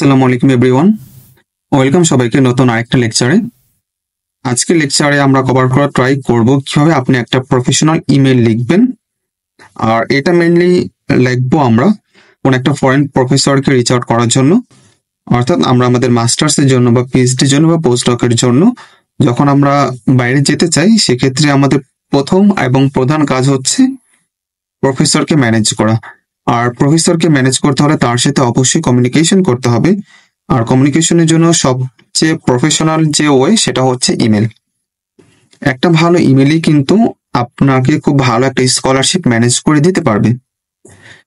আসসালামু আলাইকুম everyone, welcome সবাইকে নতুন আরেকটা লেকচারে। আজকের লেকচারে আমরা কভার করা ট্রাই করব কিভাবে আপনি একটা প্রফেশনাল ইমেল লিখবেন। আর এটা মেইনলি লিখবো আমরা কোন একটা ফরেন প্রফেসরকে রিচ আউট করার জন্য, অর্থাৎ আমরা আমাদের মাস্টার্সের জন্য বা পিএইচডির জন্য বা পোস্ট ডকের জন্য যখন আমরা বাইরে যেতে চাই, সেক্ষেত্রে আমাদের প্রথম এবং প্রধান কাজ হচ্ছে প্রফেসরকে ম্যানেজ করা। আর প্রফেসরকে ম্যানেজ করতে হলে তার সাথে অবশ্যই কমিউনিকেশন করতে হবে। আর কমিউনিকেশনের জন্য সবচেয়ে প্রফেশনাল যে ওয়ে সেটা হচ্ছে ইমেল। একটা ভালো ইমেলই কিন্তু আপনাকে খুব ভালো একটা স্কলারশিপ ম্যানেজ করে দিতে পারবে।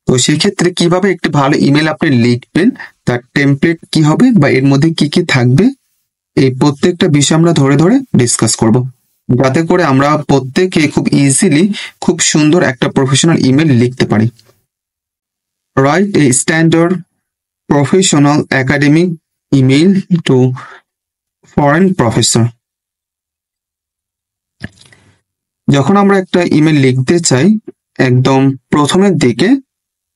তো সেক্ষেত্রে কিভাবে একটি ভালো ইমেল আপনি লিখবেন, তার টেমপ্লেট কি হবে বা এর মধ্যে কি কি থাকবে, এই প্রত্যেকটা বিষয় আমরা ধরে ধরে ডিসকাস করব, যাতে করে আমরা প্রত্যেকে খুব ইজিলি খুব সুন্দর একটা প্রফেশনাল ইমেল লিখতে পারি। Write a standard professional academic email to foreign professor. যখন আমরা একটা ইমেল লিখতে চাই, একদম প্রথমের দিকে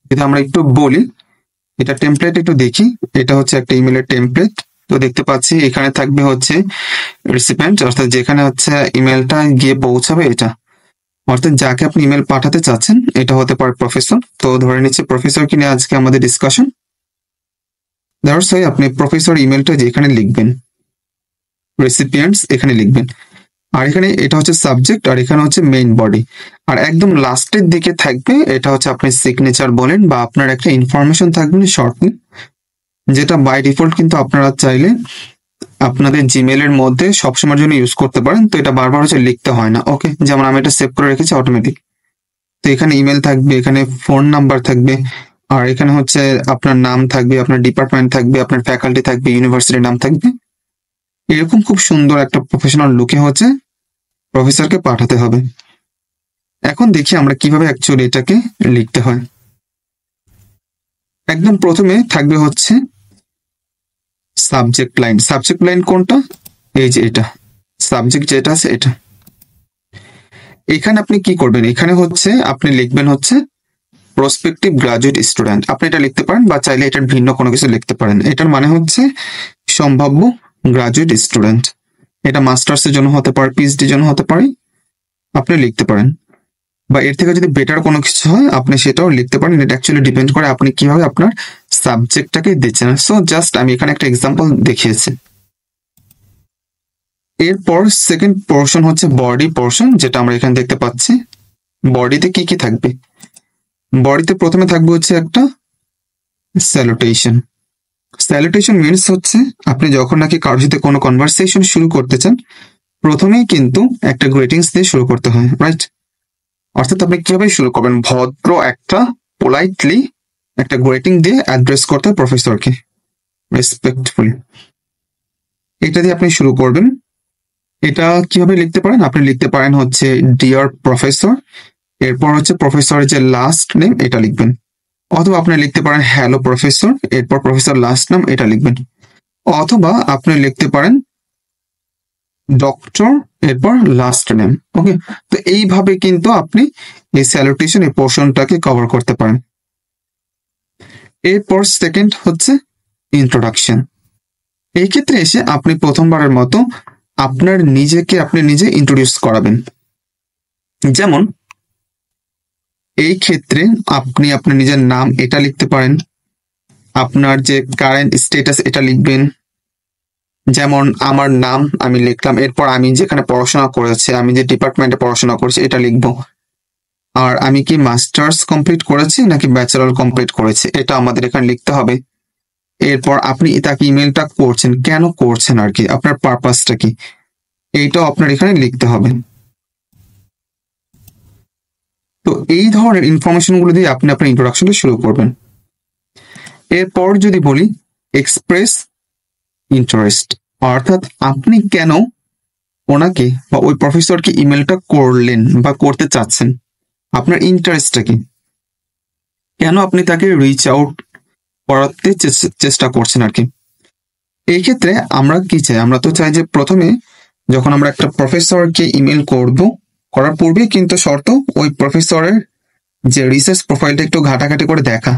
যদি আমরা একটু বলি, এটা টেমপ্লেট একটু দেখি। এটা হচ্ছে একটা ইমেলের টেমপ্লেট। তো দেখতে পাচ্ছি এখানে থাকবে হচ্ছে রিসিপিয়েন্ট, অর্থাৎ যেখানে হচ্ছে ইমেলটা গিয়ে পৌঁছাবে, এটা অর্থাৎ যাকে আপনি ইমেল পাঠাতে চাচ্ছেন এটা হতে পারে প্রফেসর। তো ধরে নিচ্ছে প্রফেসরকে নিয়ে আজকে আমাদের ডিসকাশন। দ্যাটস ওয়াই আপনি প্রফেসর ইমেলটা যেখানে লিখবেন, রেসিপিয়েন্টস এখানে লিখবেন। আর এখানে এটা হচ্ছে সাবজেক্ট, আর এখানে হচ্ছে মেইন বডি। আর একদম লাস্টের দিকে থাকবে এটা হচ্ছে আপনি সিগনেচার বলেন বা আপনার একটা ইনফরমেশন থাকবে শর্টলি, যেটা বাই ডিফল্ট কিন্তু আপনারা চাইলে আপনাদের জিমেলের মধ্যে সবসময়ের জন্য ইউজ করতে পারেন। তো এটা বারবার হচ্ছে লিখতে হয় না। ওকে, যেমন আমি এটা সেভ করে রেখেছি অটোমেটিক। তো এখানে ইমেল থাকবে, এখানে ফোন নাম্বার থাকবে, আর এখানে হচ্ছে আপনার নাম থাকবে, আপনার ডিপার্টমেন্ট থাকবে, আপনার ফ্যাকাল্টি থাকবে, ইউনিভার্সিটির নাম থাকবে। এরকম খুব সুন্দর একটা প্রফেশনাল লুকে হচ্ছে প্রফেসরকে পাঠাতে হবে। এখন দেখি আমরা কিভাবে অ্যাকচুয়ালি এটাকে লিখতে হয়। একদম প্রথমে থাকবে হচ্ছে সাবজেক্ট লাইন। সাবজেক্ট লাইন কোনটা? এই যে এটা সাবজেক্ট যেটা আছে এটা। এখানে আপনি কি করবেন, এখানে হচ্ছে আপনি লিখবেন হচ্ছে প্রসপেক্টিভ গ্রাজুয়েট স্টুডেন্ট। আপনি এটা লিখতে পারেন বা চাইলে এটার ভিন্ন কোনো কিছু লিখতে পারেন। এটার মানে হচ্ছে সম্ভাব্য গ্রাজুয়েট স্টুডেন্ট। এটা মাস্টার্সের জন্য হতে পারে, পিএইচডির জন্য হতে পারে, আপনি লিখতে পারেন। বা এর থেকে যদি বেটার কোনো কিছু হয় আপনি সেটাও লিখতে পারেন। এটা অ্যাকচুয়ালি ডিপেন্ড করে আপনি কিভাবে আপনার সাবজেক্টটাকে দিচ্ছেন। সো জাস্ট আমি এখানে একটা এক্সাম্পল দেখিয়েছি। এরপর সেকেন্ড পোর্শন হচ্ছে বডি পোর্শন, যেটা আমরা এখানে দেখতে পাচ্ছি। বডিতে কি কি থাকবে? বডিতে প্রথমে থাকবে হচ্ছে একটা স্যালুটেশন। স্যালুটেশন মিনস হচ্ছে আপনি যখন নাকি কারোর সাথে কোনো কনভারসেশন শুরু করতে চান, প্রথমেই কিন্তু একটা গ্রিটিংস দিয়ে শুরু করতে হয়, রাইট? অর্থাৎ আপনি কিভাবে শুরু করবেন, ভদ্র একটা পোলাইটলি একটা গ্রিটিং দিয়ে অ্যাড্রেস করতে হয় প্রফেসরকে, রেসপেক্টফুলি। এটা দিয়ে আপনি শুরু করবেন। এটা কিভাবে লিখতে পারেন? আপনি লিখতে পারেন হচ্ছে ডিয়ার প্রফেসর, এরপর হচ্ছে প্রফেসরের যে লাস্ট নেম এটা লিখবেন। অথবা আপনি লিখতে পারেন হ্যালো প্রফেসর, এরপর প্রফেসর লাস্ট নাম এটা লিখবেন। অথবা আপনি লিখতে পারেন ডক্টর, এরপর লাস্ট নেম। ওকে, তো এইভাবে কিন্তু আপনি এই স্যালুটেশন এই পোর্শনটাকে কভার করতে পারেন। এরপর সেকেন্ড হচ্ছে ইন্ট্রোডাকশন। এই ক্ষেত্রে এসে আপনি প্রথমবারের মতো আপনার নিজেকে আপনি নিজে ইন্ট্রোডিউস করাবেন। যেমন এই ক্ষেত্রে আপনি আপনার নিজের নাম এটা লিখতে পারেন, আপনার যে কারেন্ট স্ট্যাটাস এটা লিখবেন। যেমন আমার নাম আমি লিখলাম, এরপর আমি যেখানে পড়াশোনা করেছি, আমি যে ডিপার্টমেন্টে পড়াশোনা করেছি এটা লিখবো। আর আমি কি মাস্টার্স কমপ্লিট করেছি নাকি ব্যাচেলর কমপ্লিট করেছি এটা আমাদের এখানে লিখতে হবে। এরপর আপনি তাকে ইমেলটা করছেন, কেন করছেন আর কি, আপনার পারপাসটা কি, এইটাও আপনার এখানে লিখতে হবে। তো এই ধরনের ইনফরমেশন গুলো দিয়ে আপনি আপনার ইন্ট্রোডাকশনটা শুরু করবেন। এরপর যদি বলি এক্সপ্রেস ইন্টারেস্ট, অর্থাৎ আপনি কেন ওনাকে বা ওই প্রফেসরকে ইমেলটা করলেন বা করতে চাচ্ছেন, আপনার ইন্টারেস্টটা কি, কেন আপনি তাকে রিচ আউট করাতে চেষ্টা করছেন আর কি। এই ক্ষেত্রে আমরা কি চাই, আমরা তো চাই যে প্রথমে যখন আমরা একটা প্রফেসরকে ইমেল করব, করার পূর্বে কিন্তু শর্ত ওই প্রফেসরের যে রিসার্চ প্রোফাইলটা একটু ঘাটাঘাটি করে দেখা,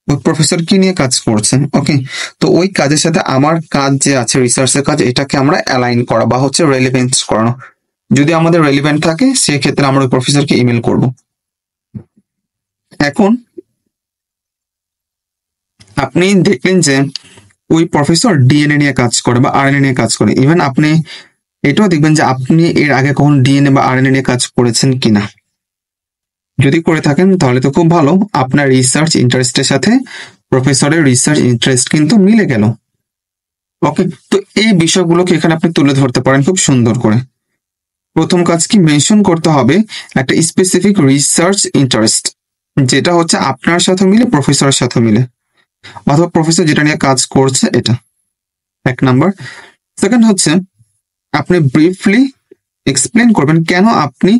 ওই প্রফেসর কি নিয়ে কাজ করছেন। ওকে, তো ওই কাজের সাথে আমার কাজ যে আছে রিসার্চের কাজ, এটাকে আমরা অ্যালাইন করা বা হচ্ছে রেলিভেন্স করানো। যদি আমাদের রেলিভেন্ট থাকে সেক্ষেত্রে আমরা ওই প্রফেসরকে ইমেল করব। এখন আপনি দেখলেন যে ওই প্রফেসর ডিএনএ নিয়ে কাজ করে বা আরএনএ নিয়ে কাজ করে। ইভেন আপনি এটাও দেখবেন যে আপনি এর আগে কখন ডিএনএ বা আরএনএ নিয়ে কাজ করেছেন কিনা। যদি করে থাকেন তাহলে তো খুব ভালো, আপনার রিসার্চ ইন্টারেস্টের সাথে প্রফেসরের রিসার্চ ইন্টারেস্ট কিন্তু মিলে গেল। ওকে, তো এই বিষয়গুলোকে এখানে আপনি তুলে ধরতে পারেন খুব সুন্দর করে। প্রথম কাজ কি মেনশন করতে হবে একটা স্পেসিফিক রিসার্চ ইন্টারেস্ট, যেটা হচ্ছে আপনার সাথে মিলে প্রফেসরের সাথে মিলে, অথবা প্রফেসর যেটা নিয়ে কাজ করছে এটা এক নাম্বার। সেকেন্ড হচ্ছে আপনি ব্রিফলি এক্সপ্লেন করবেন কেন আপনি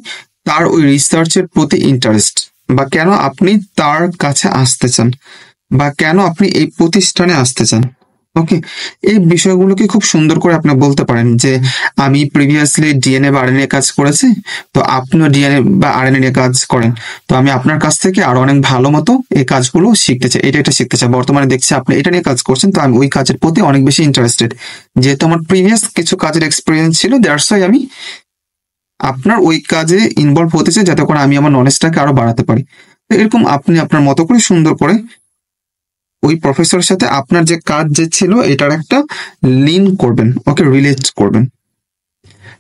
তার ওই রিসার্চের প্রতি ইন্টারেস্ট, বা কেন আপনি তার কাছে আসতে চান, বা কেন আপনি এই প্রতিষ্ঠানে আসতে চান। ওকে, এই বিষয়গুলোকে খুব সুন্দর করে আপনি বলতে পারেন যে আমি প্রিভিয়াসলি ডিএনএ বা আরএনএ কাজ করেছি, তো আপনিও ডিএনএ বা আরএনএ নিয়ে কাজ করেন, তো আমি আপনার কাছ থেকে আরো অনেক ভালো মতো এই কাজগুলো শিখতে চাই, এটা শিখতে চাই। বর্তমানে দেখছি আপনি এটা নিয়ে কাজ করছেন, তো আমি ওই কাজের প্রতি অনেক বেশি ইন্টারেস্টেড, যেহেতু আমার প্রিভিয়াস কিছু কাজের এক্সপিরিয়েন্স ছিল, দ্যাটস ওয়াই আমি আপনার ওই কাজে ইনভলভ হতে চাই, যাতে করে আমি আমার নলেজটাকে আরো বাড়াতে পারি। তো এরকম আপনি আপনার মতো করে সুন্দর করে ওই প্রফেসরের সাথে আপনার যে কাজ যে ছিল এটার একটা লিঙ্ক করবেন, ওকে, রিলেট করবেন।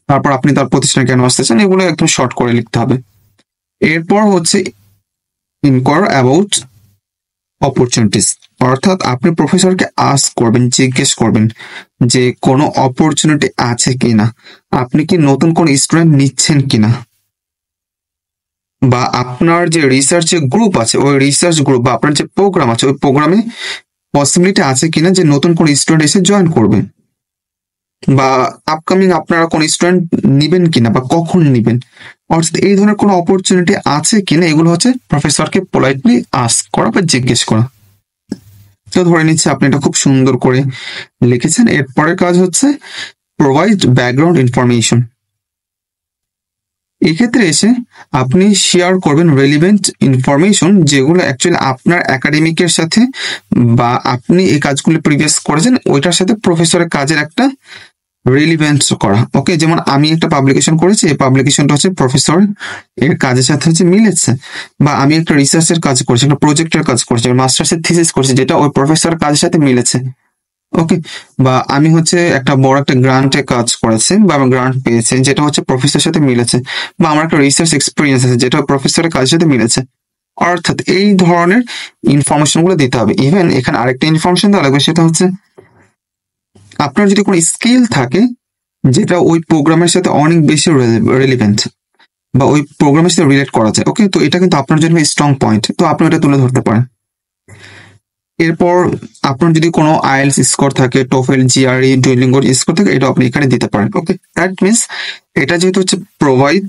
তারপর আপনি তার প্রতিষ্ঠানে কেন আসতে চান এগুলো একদম শর্ট করে লিখতে হবে। এরপর হচ্ছে ইনকোয়ার অ্যাবাউট অপরচুনিটিস, অর্থাৎ আপনি প্রফেসরকে আস্ক করবেন, জিজ্ঞেস করবেন যে কোনো অপরচুনিটি আছে কিনা, আপনি কি নতুন কোন স্টুডেন্ট নিচ্ছেন কিনা, বা আপনার যে রিসার্চ গ্রুপ আছে ওই রিসার্চ গ্রুপ বা আপনার যে প্রোগ্রাম আছে ওই প্রোগ্রামে পসিবিলিটি আছে কিনা যে নতুন কোন স্টুডেন্ট এসে জয়েন করবে, বা আপকামিং আপনারা কোন স্টুডেন্ট নিবেন কিনা বা কখন নিবেন, অর্থাৎ এই ধরনের কোনো অপরচুনিটি আছে কিনা, এগুলো হচ্ছে প্রফেসরকে পোলাইটলি আস্ক করা বা জিজ্ঞেস করা। তো ধরে নিচ্ছে আপনি এটা খুব সুন্দর করে লিখেছেন। এরপরের কাজ হচ্ছে প্রোভাইড ব্যাকগ্রাউন্ড ইনফরমেশন। এক্ষেত্রে এসে আপনি শেয়ার করবেন রেলিভেন্ট ইনফরমেশন, যেগুলো অ্যাকচুয়ালি আপনার একাডেমিকের সাথে বা আপনি এই কাজগুলো প্রিভিয়াস করেছেন ওইটার সাথে প্রফেসরের কাজের একটা রিলিভেন্স করা। ওকে, যেমন আমি একটা পাবলিকেশন করেছি, এই পাবলিকেশনটা হচ্ছে প্রফেসর এর কাজের সাথে হচ্ছে মিলেছে, বা আমি একটা রিসার্চের কাজ করছি, একটা প্রজেক্টের কাজ করছি, মাস্টার্সের থিসিস করছি, যেটা ওই প্রফেসর কাজের সাথে মিলেছে। ওকে, বা আমি হচ্ছে একটা বড় একটা গ্রান্টে কাজ করেছি বা আমি গ্রান্ট পেয়েছি, যেটা হচ্ছে প্রফেসরের সাথে মিলেছে, বা আমার একটা রিসার্চ এক্সপিরিয়েন্স আছে যেটা প্রফেসরের কাজের সাথে মিলেছে। অর্থাৎ এই ধরনের ইনফরমেশন গুলো দিতে হবে। ইভেন এখানে আরেকটা ইনফরমেশন দেওয়া লাগবে, সেটা হচ্ছে আপনার যদি কোনো স্কিল থাকে যেটা ওই প্রোগ্রামের সাথে অনেক বেশি রেলিভেন্ট বা ওই প্রোগ্রামের সাথে রিলেট করা যায়, ওকে, তো এটা কিন্তু আপনার জন্য স্ট্রং পয়েন্ট, তো আপনি এটা তুলে ধরতে পারেন। এরপর আপনার যদি কোনো আইএলস স্কোর থাকে, টোফেল, জিআরই, ডুওলিঙ্গোর স্কোর থাকে, এটা আপনি এখানে দিতে পারেন। ওকে, দ্যাট মিনস এটা যেহেতু হচ্ছে প্রোভাইড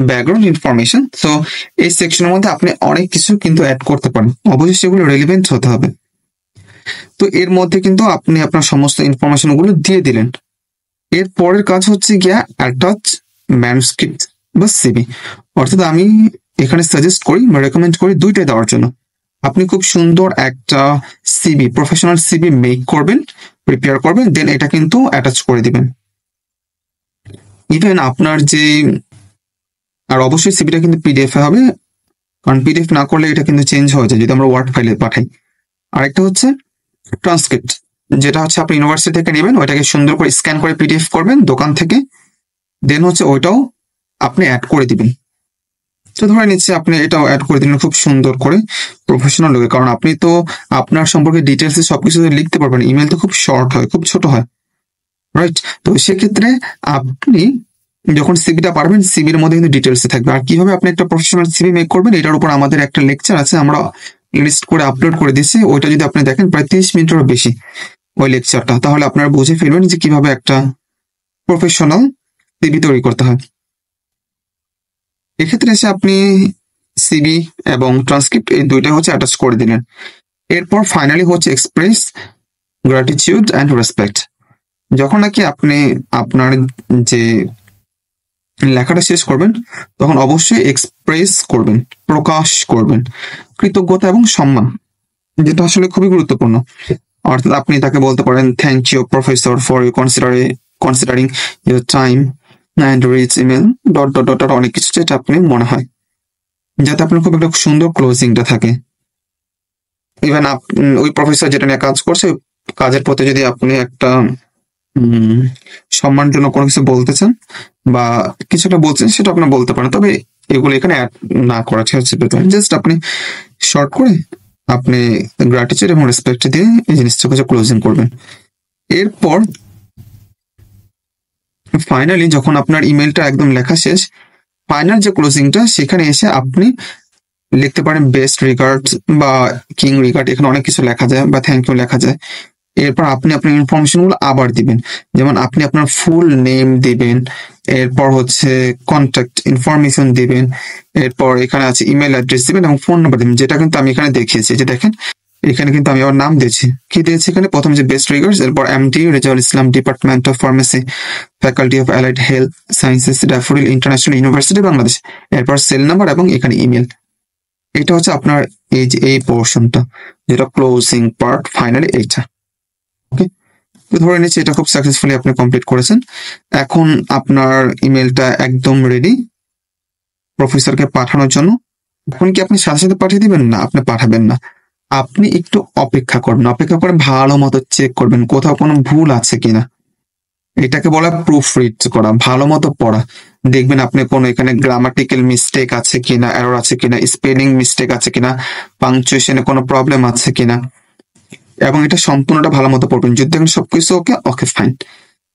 ব্যাকগ্রাউন্ড ইনফরমেশন, তো এই সেকশনের মধ্যে আপনি অনেক কিছু কিন্তু অ্যাড করতে পারেন, অবশ্যই সেগুলো রেলিভেন্ট হতে হবে। তো এর মধ্যে কিন্তু আপনি আপনার সমস্ত ইনফরমেশন গুলো দিয়ে দিলেন। এর পরের কাজ হচ্ছে গিয়া অ্যাটাচ ম্যানুস্ক্রিপ্ট বা সিভি, অর্থাৎ আমি এখানে সাজেস্ট করি বা রেকমেন্ড করি দুইটাই দেওয়ার জন্য। আপনি খুব সুন্দর একটা সিভি, প্রফেশনাল সিভি মেক করবেন, প্রিপেয়ার করবেন, দেন এটা কিন্তু অ্যাটাচ করে দিবেন। ইভেন আপনার যে, আর অবশ্যই সিভিটা কিন্তু পিডিএফ এ হবে, কারণ পিডিএফ না করলে এটা কিন্তু চেঞ্জ হয়ে যায় যদি আমরা ওয়ার্ড ফাইলে পাঠাই। আরেকটা হচ্ছে ট্রান্সক্রিপ্ট, যেটা হচ্ছে আপনি ইউনিভার্সিটি থেকে নেবেন, ওইটাকে সুন্দর করে স্ক্যান করে পিডিএফ করবেন দোকান থেকে, দেন হচ্ছে ওইটাও আপনি অ্যাড করে দিবেন। তো ধরে নিচ্ছে আপনি এটাও অ্যাড করে দিলেন খুব সুন্দর করে প্রফেশনাল লোকে, কারণ আপনি তো আপনার সম্পর্কে ডিটেলসে সবকিছু লিখতে পারবেন, ইমেল তো খুব শর্ট হয়, খুব ছোট হয়, রাইট? তো সেক্ষেত্রে আপনি যখন সিভিটা পারবেন সিভির মধ্যে কিন্তু ডিটেলসে থাকবে। আর কিভাবে আপনি একটা প্রফেশনাল সিভি মেক করবেন এটার উপর আমাদের একটা লেকচার আছে, আমরা লিস্ট করে আপলোড করে দিয়েছি, ওইটা যদি আপনি দেখেন প্রায় 30 মিনিটেরও বেশি ওই লেকচারটা, তাহলে আপনারা বুঝে ফেলবেন যে কিভাবে একটা প্রফেশনাল সিভি তৈরি করতে হয়। এক্ষেত্রে এসে আপনি সিভি এবং ট্রান্সক্রিপ্ট এই দুইটা হচ্ছে অ্যাটাচ করে দিলেন। এরপর ফাইনালি হচ্ছে এক্সপ্রেস গ্র্যাটিটিউড অ্যান্ড রেসপেক্ট। যখন নাকি আপনি আপনার যে লেখাটা শেষ করবেন তখন অবশ্যই এক্সপ্রেস করবেন, প্রকাশ করবেন কৃতজ্ঞতা এবং সম্মান, যেটা আসলে খুবই গুরুত্বপূর্ণ। অর্থাৎ আপনি তাকে বলতে পারেন, thank you professor for you considering your time and reach email dot dot dot dot, অনেক কিছু যেটা আপনি মনে হয়, যাতে আপনার খুব একটা সুন্দর ক্লোজিংটা থাকে। ইভেন ওই প্রফেসর যেটা নিয়ে কাজ করছে, কাজের প্রতি যদি আপনি একটা সম্মানজনক কোনো কিছু বলতে চান বা কিছু একটা বলছেন, সেটা আপনি বলতে পারেন। তবে এগুলো এখানে অ্যাড না করা হচ্ছে, জাস্ট আপনি শর্ট করে আপনি গ্র্যাটিটিউড এবং রেসপেক্ট দিয়ে এই জিনিসটাকে ক্লোজিং করবেন। এরপর ফাইনালি যখন আপনার ইমেলটা একদম লেখা শেষ, ফাইনাল যে ক্লোজিংটা, সেখানে এসে আপনি লিখতে পারেন বেস্ট রিগার্ড বা কিং রিগার্ড, এখানে অনেক কিছু লেখা যায় বা থ্যাংক ইউ লেখা যায়। এরপর আপনি আপনার ইনফরমেশন গুলো আবার দিবেন, যেমন আপনি আপনার ফুল নেম দিবেন, এরপর হচ্ছে কন্ট্যাক্ট ইনফরমেশন দিবেন, এরপর এখানে আছে ইমেল অ্যাড্রেস দিবেন এবং ফোন নাম্বার দিবেন, যেটা কিন্তু আমি এখানে দেখিয়েছি। যে দেখেন এখানে কিন্তু আমি আমার নাম দিয়েছি, কি দিয়েছি এখানে, প্রথম যে বেস্ট রিগার্ডস, এরপর MD Rezaul Islam, department of pharmacy, faculty of allied health sciences, daffodil international university Bangladesh, এরপর সেল নাম্বার এবং এখানে ইমেল। এটা হচ্ছে আপনার এই যে এই পোর্শনটা, যেটা ক্লোজিং পার্ট, ফাইনালি এইটা। ওকে, তো ধরে নিচ্ছি এটা খুব সাকসেসফুলি আপনি কমপ্লিট করেছেন। এখন আপনার ইমেলটা একদম রেডি প্রফেসরকে পাঠানোর জন্য। এখন কি আপনি সাথে সাথে পাঠিয়ে দিবেন? না, আপনি পাঠাবেন না, আপনি একটু অপেক্ষা করবেন। অপেক্ষা করে ভালো মতো চেক করবেন কোথাও কোনো ভুল আছে কিনা। এটাকে বলা প্রুফ রিড করা, ভালো মতো পড়া। দেখবেন আপনি কোনো এখানে গ্রামাটিক্যাল মিস্টেক আছে কিনা, এরর আছে কিনা, স্পেলিং মিস্টেক আছে কিনা, পাংচুয়েশনে কোনো প্রবলেম আছে কিনা, এবং এটা সম্পূর্ণটা ভালো মতো পড়বেন। যদি দেখেন সবকিছু ওকে, ওকে ফাইন।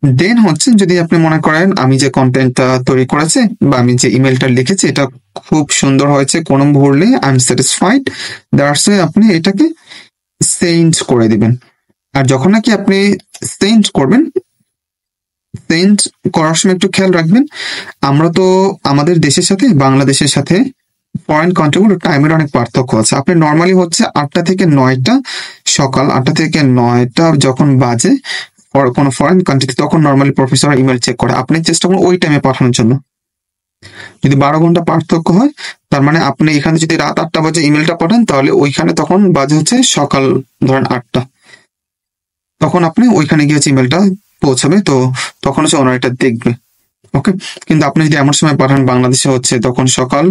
দেন হচ্ছে যদি আপনি মনে করেন আমি যে কন্টেন্টটা তৈরি করেছি বা আমি যে ইমেলটা লিখেছি এটা খুব সুন্দর হয়েছে, কোনো ভুল নেই, I am satisfied, that's why আপনি এটাকে সেন্ড করে দিবেন। আর যখন নাকি আপনি সেন্ড করবেন, সেন্ড করার সময় একটু খেয়াল রাখবেন, আমরা তো আমাদের দেশের সাথে বাংলাদেশের সাথে ফরেন কান্ট্রিগুলো টাইমের অনেক পার্থক্য আছে। আপনি নর্মালি হচ্ছে 8টা থেকে 9টা, সকাল 8টা থেকে 9টা যখন বাজে কোনো ফরেন কান্ট্রিতে, তখন নর্মালি প্রফেসর ইমেল চেক করে। আপনি চেষ্টা করুন ওই টাইমে পাঠানোর জন্য। যদি 12 ঘন্টা পার্থক্য হয়, তার মানে আপনি এখানে যদি রাত 8টা বাজে ইমেলটা পাঠান, তাহলে ওইখানে তখন বাজে হচ্ছে সকাল ধরেন 8টা, তখন আপনি ওইখানে গিয়ে ইমেলটা পৌঁছাবে, তো তখন হচ্ছে ওনার এটা দেখবে। ওকে, কিন্তু আপনি যদি এমন সময় পাঠান বাংলাদেশে হচ্ছে তখন সকাল,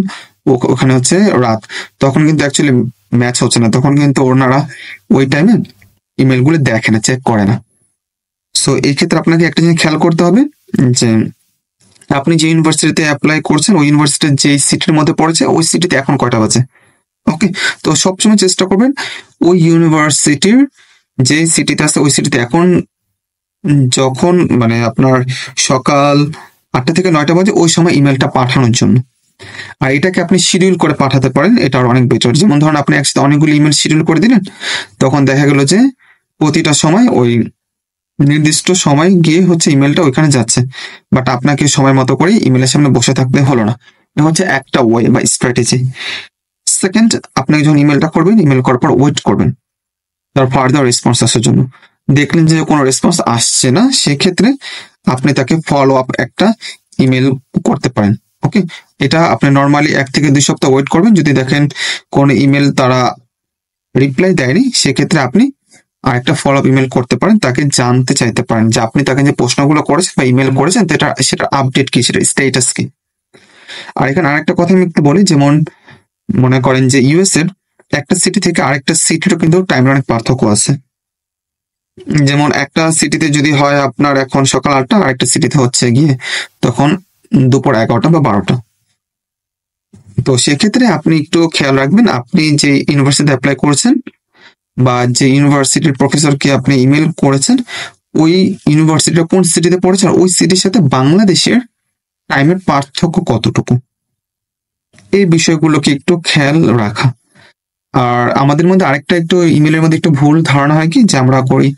ওখানে হচ্ছে রাত, তখন কিন্তু অ্যাকচুয়ালি ম্যাচ হচ্ছে না, তখন কিন্তু ওনারা ওই টাইমে ইমেল গুলো দেখে না, চেক করে না। সো এই ক্ষেত্রে আপনাকে একটা জিনিস খেয়াল করতে হবে যে আপনি যে ইউনিভার্সিটিতে অ্যাপ্লাই করছেন, ওই ইউনিভার্সিটির যে সিটির মধ্যে পড়েছে, ওই সিটিতে এখন কয়টা বাজে। ওকে, তো সবসময় চেষ্টা করবেন ওই ইউনিভার্সিটির যে সিটিতে আছে, ওই সিটিতে এখন যখন মানে আপনার সকাল 8টা থেকে 9টা বাজে, ওই সময় ইমেলটা পাঠানোর জন্য। আর এটাকে আপনি শিডিউল করে পাঠাতে পারেন, এটা আর অনেক বেটার। যেমন ধরুন আপনি একসাথে অনেকগুলো ইমেল শিডিউল করে দিলেন, তখন দেখা গেল যে প্রতিটা সময় ওই নির্দিষ্ট সময় গিয়ে হচ্ছে ইমেলটা ওইখানে যাচ্ছে, বাট আপনাকে সময় মতো করে ইমেলের সামনে বসে থাকতে হলো না। এটা হচ্ছে একটা ওয়ে বা স্ট্র্যাটেজি। সেকেন্ড, আপনি যখন ইমেলটা করবেন, ইমেল করার পর ওয়েট করবেন তার ফার্দার রেসপন্স আসার জন্য। দেখলেন যে কোনো রেসপন্স আসছে না, সেক্ষেত্রে আপনি তাকে ফলো আপ একটা ইমেল করতে পারেন। ওকে, এটা আপনি নর্মালি 1 থেকে 2 সপ্তাহ ওয়েট করবেন। যদি দেখেন কোন ইমেল তারা রিপ্লাই দেয়নি, সেক্ষেত্রে আপনি আর একটা ফলো আপ ইমেল করতে পারেন, তাকে জানতে চাইতে পারেন যে আপনি তাকে যে প্রশ্নগুলো করেছেন বা ইমেল করেছেন সেটা আপডেট কি, সেটা স্ট্যাটাস কি। আর এখানে আরেকটা কথা আমি একটু বলি, যেমন মনে করেন যে ইউএস এর একটা সিটি থেকে আরেকটা সিটিরও কিন্তু টাইমের অনেক পার্থক্য আছে। যেমন একটা সিটিতে যদি হয় আপনার এখন সকাল 8টা, আরেকটা সিটিতে হচ্ছে গিয়ে তখন দুপুর 11টা বা 12টা। তো সেক্ষেত্রে আপনি একটু খেয়াল রাখবেন, আপনি যে ইউনিভার্সিটিতে অ্যাপ্লাই করেছেন বা যে ইউনিভার্সিটির প্রফেসরকে আপনি ইমেল করেছেন, ওই ইউনিভার্সিটিটা কোন সিটিতে পড়েছেন, ওই সিটির সাথে বাংলাদেশের টাইমের পার্থক্য কতটুকু, এই বিষয়গুলোকে একটু খেয়াল রাখা। আর আমাদের মধ্যে আরেকটা একটু ইমেলের মধ্যে একটু ভুল ধারণা হয় কি, যে আমরা করি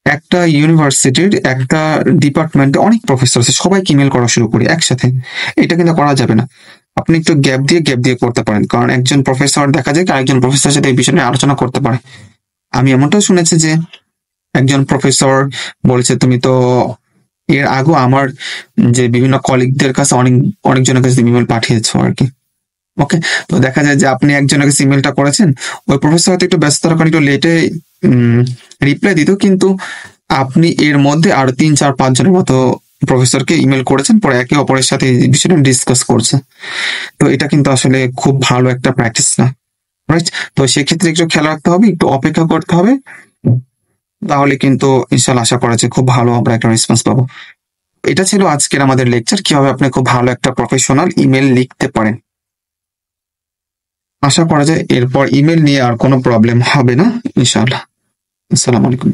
একটা ইউনিভার্সিটির একটা ডিপার্টমেন্টে অনেক প্রফেসর আছে, সবাইকে ইমেল করা শুরু করি একসাথে। এটা কিন্তু করা যাবে না, আপনি একটু গ্যাপ দিয়ে করতে পারেন, কারণ একজন প্রফেসর দেখা যায় আরেকজন প্রফেসরের সাথে এই বিষয় নিয়ে আলোচনা করতে পারে। আমি এমনটাও শুনেছি যে একজন প্রফেসর বলেছে, তুমি তো এর আগেও আমার যে বিভিন্ন কলিগদের কাছে অনেকজনের কাছে ইমেল পাঠিয়েছো আর কি। ওকে, তো দেখা যায় যে আপনি একজনকে ইমেলটা করেছেন, ওই প্রফেসর হয়তো একটু ব্যস্ততার কারণে একটু লেটে রিপ্লাই দিত, কিন্তু আপনি এর মধ্যে আরো 3, 4, 5 জনের মতো প্রফেসরকে ইমেল করেছেন, পরে একে অপরের সাথে এই বিষয়টা ডিসকাস করছে। তো এটা কিন্তু আসলে খুব ভালো একটা প্র্যাকটিস না, রাইট? তো সেক্ষেত্রে একটু খেয়াল রাখতে হবে, একটু অপেক্ষা করতে হবে, তাহলে কিন্তু ইনশাল্লাহ আশা করা যায় খুব ভালো আমরা একটা রেসপন্স পাবো। এটা ছিল আজকের আমাদের লেকচার, কিভাবে আপনি খুব ভালো একটা প্রফেশনাল ইমেল লিখতে পারেন। আশা করা যায় এরপর ইমেল নিয়ে আর কোনো প্রবলেম হবে না ইনশাআল্লাহ। আসসালামু আলাইকুম।